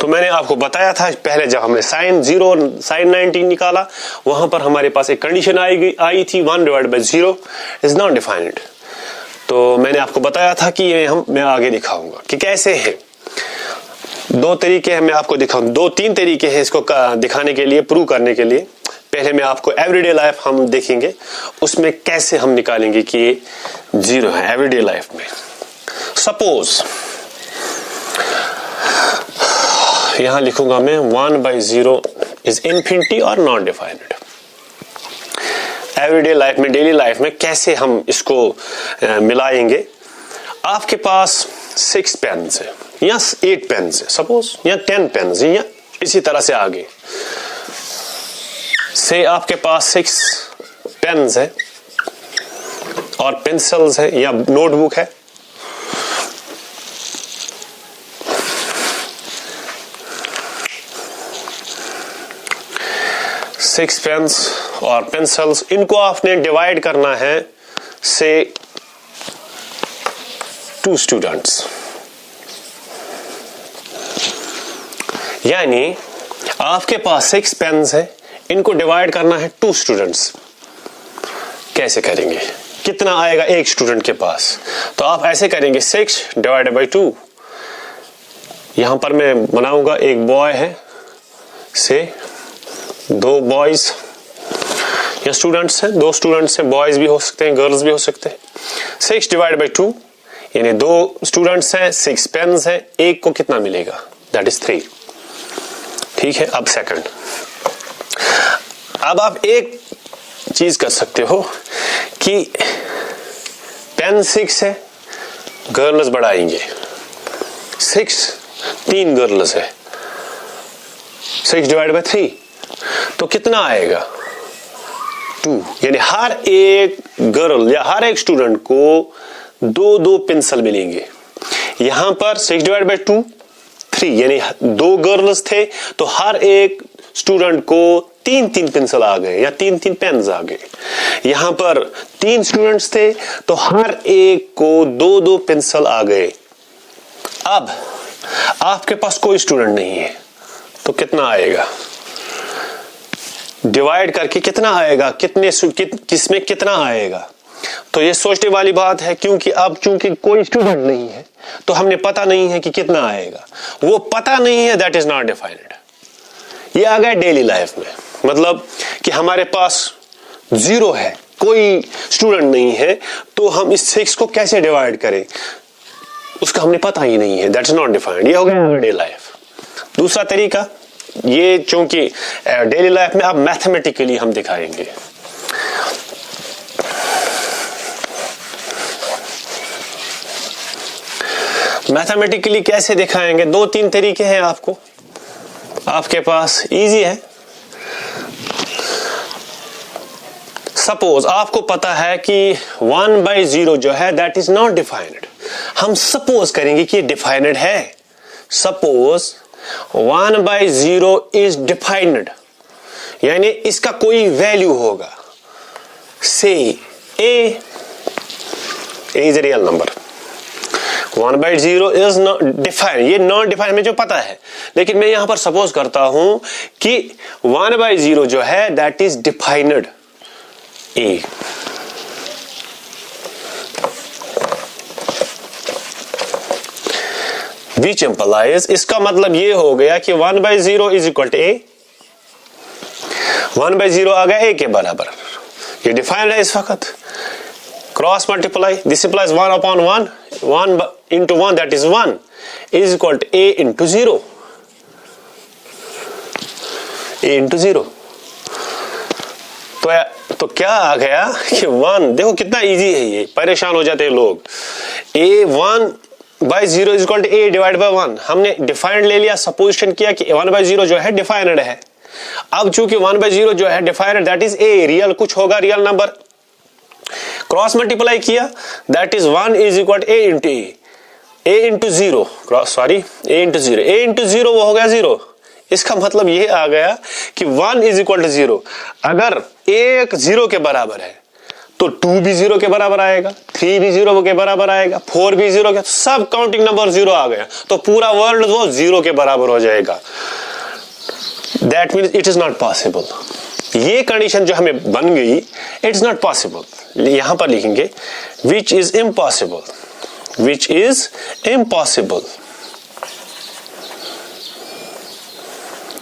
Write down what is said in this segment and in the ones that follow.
मैंने आपको बताया था पहले जब हमने साइन 0 साइन 90 निकाला, वहां पर हमारे पास एक कंडीशन आई थी 1/0 इज नॉट डिफाइंड। तो मैंने आपको बताया था कि ये मैं आगे दिखाऊंगा कि कैसे है। दो तरीके हैं, मैं आपको दिखाऊं, 2-3 तरीके हैं इसको दिखाने के लिए, प्रूव करने के लिए। पहले मैं आपको एवरीडे लाइफ हम देखेंगे, उसमें कैसे हम निकालेंगे कि ये 0 है एवरीडे लाइफ में। सपोज यहां लिखूंगा मैं 1/0 इज इन्फिनिटी और नॉट डिफाइंड। एवरीडे लाइफ में, डेली लाइफ में कैसे हम इसको मिलाएंगे। आपके पास 6 पेन्स है या 8 पेन्स है सपोज, या 10 पेन्स है, या इसी तरह से आगे से आपके पास 6 पेन्स है और पेंसिल्स है या नोटबुक है। सिक्स पेन्स और पेंसिल्स, इनको आपने डिवाइड करना है से 2 स्टूडेंट्स, यानी आपके पास 6 पेन्स है, इनको डिवाइड करना है 2 स्टूडेंट्स। कैसे करेंगे, कितना आएगा एक स्टूडेंट के पास? तो आप ऐसे करेंगे 6 डिवाइडेड बाई 2। यहां पर मैं बनाऊंगा एक बॉय है से 2 बॉयज या स्टूडेंट्स हैं, 2 स्टूडेंट्स हैं, बॉयज भी हो सकते हैं, गर्ल्स भी हो सकते हैं। 6 डिवाइडेड बाई 2 यानी 2 स्टूडेंट्स हैं, 6 पेन्स हैं, एक को कितना मिलेगा? That is 3। ठीक है, अब सेकंड, अब आप एक चीज कर सकते हो कि पेन 6 है, गर्ल्स बढ़ाएंगे 3 गर्ल्स है, 6 डिवाइड बाई 3 तो कितना आएगा? 2। यानी हर एक गर्ल या हर एक स्टूडेंट को 2 पेंसिल मिलेंगे। यहां पर 6 डिवाइड बाई 2 3, यानी 2 गर्ल्स थे तो हर एक स्टूडेंट को 3 पेंसिल आ गए या 3 पेन्स आ गए। यहां पर 3 स्टूडेंट्स थे तो हर एक को 2 पेंसिल आ गए। अब आपके पास कोई स्टूडेंट नहीं है तो कितना आएगा? डिवाइड करके कितना आएगा, किसमें कितना आएगा? तो ये सोचने वाली बात है, क्योंकि अब चूंकि कोई स्टूडेंट नहीं है तो हमने पता नहीं है कि कितना आएगा। वो पता नहीं है, दैट इज नॉट डिफाइंड। ये आ गया डेली लाइफ में, मतलब कि हमारे पास 0 है, कोई स्टूडेंट नहीं है, तो हम इस 6 को कैसे डिवाइड करें उसका हमने पता ही नहीं है, दैट इज नॉट डिफाइंड। ये हो गया डेली लाइफ। दूसरा तरीका, ये चूंकि डेली लाइफ में अब मैथमेटिकली हम दिखाएंगे। मैथमेटिकली कैसे दिखाएंगे? 2-3 तरीके हैं आपके पास, इजी है। सपोज आपको पता है कि 1/0 जो है दैट इज नॉट डिफाइंड। हम सपोज करेंगे कि डिफाइंड है। सपोज 1/0 इज डिफाइंड, यानी इसका कोई वैल्यू होगा। से a is a real number, 1/0 is not defined, ये नॉट डिफाइंड में जो पता है, लेकिन मैं यहां पर सपोज करता हूं कि 1/0 जो है that is defined a। Which implies, इसका मतलब ये हो गया कि 1/0 इज इक्वल टू a। 1/0 आ गया a के बराबर, ये डिफाइंड है इस वक्त। Cross multiply, this implies 1/1, 1 into 1 that is 1 is equal to a into 0, a into 0। तो क्या आ गया कि 1, देखो कितना इजी है, ये परेशान हो जाते हैं लोग। a 1/0 is equal to a divided by 1, हमने डिफाइंड ले लिया, सपोजिशन किया कि 1/0 जो है डिफाइंड है। अब चूंकि 1/0 जो है defined that is a, real कुछ होगा, रियल नंबर। क्रॉस मल्टीप्लाई किया, that is 1 is equal to a into a into 0, sorry a into 0, a into 0 वो हो गया 0। इसका मतलब ये आ गया कि 1 is equal to 0। अगर 1 0 के बराबर है तो 2 भी 0 के बराबर आएगा, 3 भी 0 के बराबर आएगा, 4 भी 0 के, सब काउंटिंग नंबर 0 आ गया, तो पूरा वर्ल्ड वो 0 के बराबर हो जाएगा। That means it is not possible. ये कंडीशन जो हमें बन गई, इट इज नॉट पॉसिबल। यहां पर लिखेंगे which is impossible, which is impossible,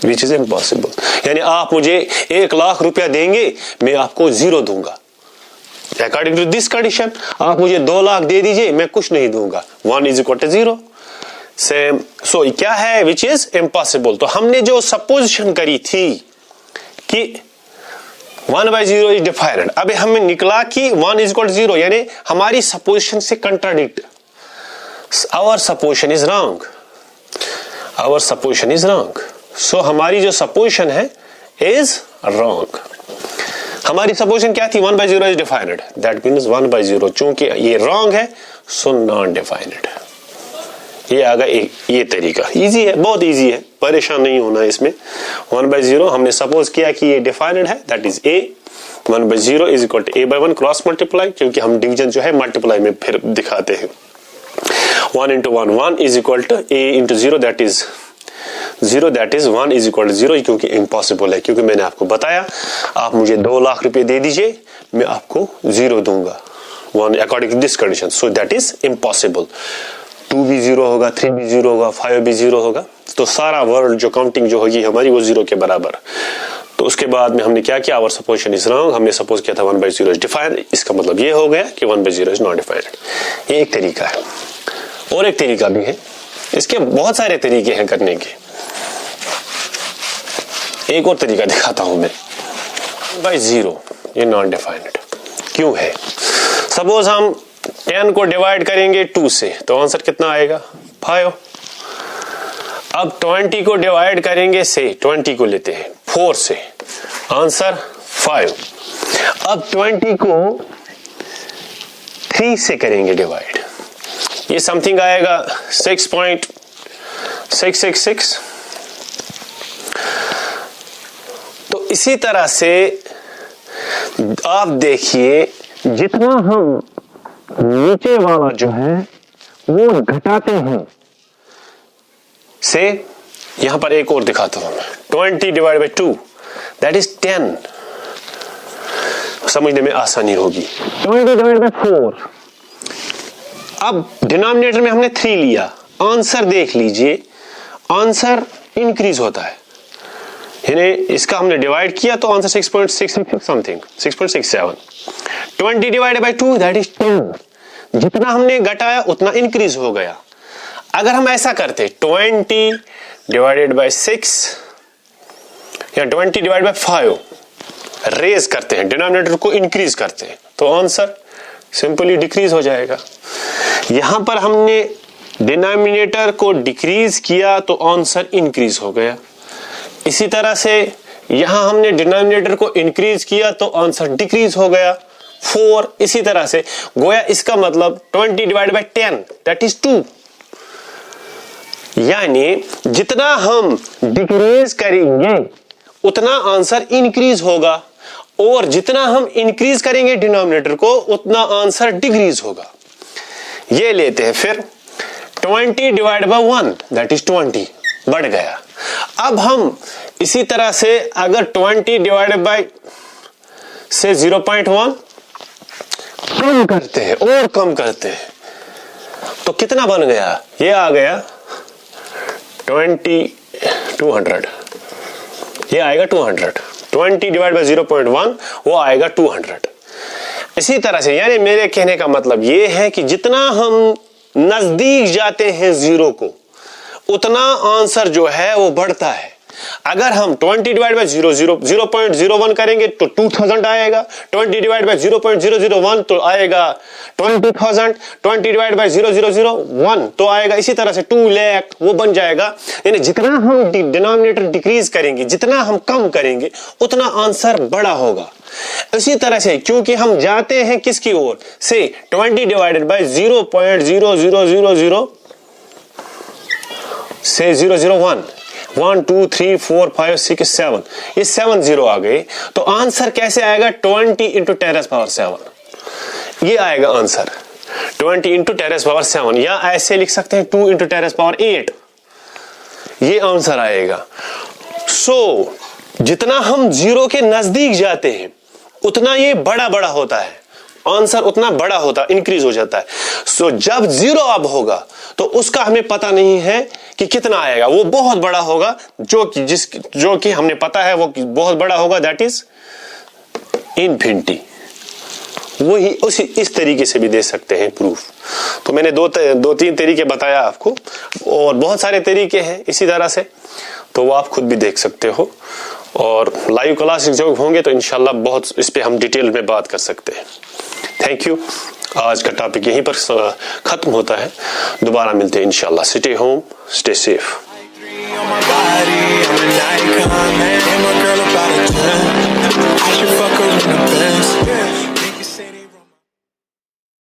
which is impossible. यानी आप मुझे 1 लाख रुपया देंगे, मैं आपको 0 दूंगा। अकॉर्डिंग टू दिस कंडीशन आप मुझे 2 लाख दे दीजिए, मैं कुछ नहीं दूंगा। 1 इज इक्वल टू 0। सेम। सो क्या है विच इज इम्पॉसिबल। तो हमने जो सपोजिशन करी थी कि 1/0 इज डिफाइनेड, अब हमें निकला कि 1 इज इक्वल टू 0, यानी हमारी सपोजिशन से contradict. Our supposition is wrong, our supposition is wrong. So हमारी जो सपोजिशन है इज रॉन्ग। हमारी सपोजिशन क्या थी? 1/0 इज डिफाइनेड, दैट मीन्स 1/0, चूंकि ये रॉन्ग है सो नॉन डिफाइनेड। ये आ गया ये तरीका। इजी है, बहुत इजी है, परेशान नहीं होना इसमें। 1/0 हमने सपोज किया कि ये डिफाइनेड है, that is a। 1/0 is equal to a/1 cross multiply, क्योंकि हम डिवीजन जो है मल्टीप्लाई में फिर दिखाते हैं। 1 into 1 1 is equal to a into 0 that is 0, that is 1 is equal to 0, क्योंकि इम्पॉसिबल है। क्योंकि मैंने आपको बताया आप मुझे 2 लाख रुपए दे दीजिए, मैं आपको 0 दूंगा, 1 according to this condition. So that is impossible. 2 भी 0 होगा, 3 भी 0 होगा, 5 भी 0 होगा, तो सारा वर्ल्ड जो काउंटिंग जो होगी हमारी वो 0 के बराबर। तो उसके बाद में हमने क्या किया? Our supposition is wrong. हमने सपोज किया था 1/0 इज डिफाइंड, इसका मतलब ये हो गया कि 1/0 इज नॉट डिफाइंड। ये एक तरीका है, और एक तरीका भी है, इसके बहुत सारे तरीके हैं करने के। एक और तरीका दिखाता हूं मैं। 1/0 ये नॉन डिफाइंड क्यों है? सपोज हम 10 को डिवाइड करेंगे 2 से, तो आंसर कितना आएगा? 5। अब 20 को डिवाइड करेंगे से, 20 को लेते हैं 4 से, आंसर 5। अब 20 को 3 से करेंगे डिवाइड, ये समथिंग आएगा 6.666। तो इसी तरह से आप देखिए, जितना हम नीचे वाला जो है वो घटाते हैं से, यहां पर एक और दिखाता हूं मैं। 20 डिवाइड बाई 2 दैट इज 10, समझने में आसानी होगी। 20 डिवाइड बाई 4, अब डिनोमिनेटर में हमने 3 लिया, आंसर देख लीजिए, आंसर इंक्रीज होता है, यानी इसका हमने डिवाइड किया तो answer 6.6 something, 6.67। 20 divide by 2 that is 10, जितना हमने घटाया उतना इंक्रीज हो गया। अगर हम ऐसा करते 20 डिवाइडेड बाई 6 या 20 डिवाइड बाई 5 रेज करते हैं, डिनोमिनेटर को इंक्रीज करते हैं, तो आंसर सिंपली डिक्रीज हो जाएगा। यहां पर हमने डिनोमिनेटर को डिक्रीज किया तो आंसर इंक्रीज हो गया। इसी तरह से यहां हमने डिनोमिनेटर को इंक्रीज किया तो आंसर डिक्रीज हो गया 4। इसी तरह से गोया इसका मतलब 20 डिवाइड बाई 10 दैट इज 2, यानी जितना हम डिक्रीज करेंगे उतना आंसर इंक्रीज होगा, और जितना हम इंक्रीज करेंगे डिनोमिनेटर को उतना आंसर डिक्रीज होगा। ये लेते हैं फिर 20 डिवाइड बाई 1 दैट इज 20, बढ़ गया। अब हम इसी तरह से अगर 20 डिवाइडेड बाई से 0.1 कम करते हैं और कम करते हैं तो कितना बन गया? ये आ गया 200, ये आएगा 200। 20 डिवाइड बाई 0.1 वो आएगा 200। इसी तरह से यानी मेरे कहने का मतलब ये है कि जितना हम नजदीक जाते हैं 0 को उतना आंसर जो है वो बढ़ता है। अगर हम 20 डिवाइड बाई 0.01 करेंगे तो 2000 आएगा, 20 डिवाइड बाई 0.001 तो आएगा 20,000, 20 डिवाइड बाई 0.001 तो आएगा इसी तरह से 2 लाख, वो बन जाएगा। यानी जितना हम डिनोमिनेटर डिक्रीज करेंगे, जितना हम कम करेंगे उतना आंसर बड़ा होगा। इसी तरह से क्योंकि हम जाते हैं किसकी ओर से 20 डिवाइडेड बाई 0.0000 से 001, 1 2 3 4 5 6 7, ये 7 0 आ गए, तो आंसर कैसे आएगा? 20 इंटू 10⁻⁷, ये आएगा आंसर 20 इंटू 10⁻⁷, या ऐसे लिख सकते हैं 2 इंटू 10⁸, ये आंसर आएगा। सो जितना हम 0 के नजदीक जाते हैं उतना ये बड़ा बड़ा होता है, आंसर उतना बड़ा होता, इंक्रीज हो जाता है। सो जब 0 अब होगा तो उसका हमें पता नहीं है कि कितना आएगा, वो बहुत बड़ा होगा, जो कि हमने पता है वो बहुत बड़ा होगा, दैट इज इन्फिनिटी। वही उसी इस तरीके से भी दे सकते हैं प्रूफ। तो मैंने दो तीन तरीके बताया आपको, और बहुत सारे तरीके हैं इसी तरह से, तो वो आप खुद भी देख सकते हो। और लाइव क्लास जब होंगे तो इंशाल्लाह बहुत इस पे हम डिटेल में बात कर सकते हैं। Thank you. आज का टॉपिक यहीं पर खत्म होता है, दोबारा मिलते हैं इंशाल्लाह। Stay home, stay safe. I should fuck her in the bed.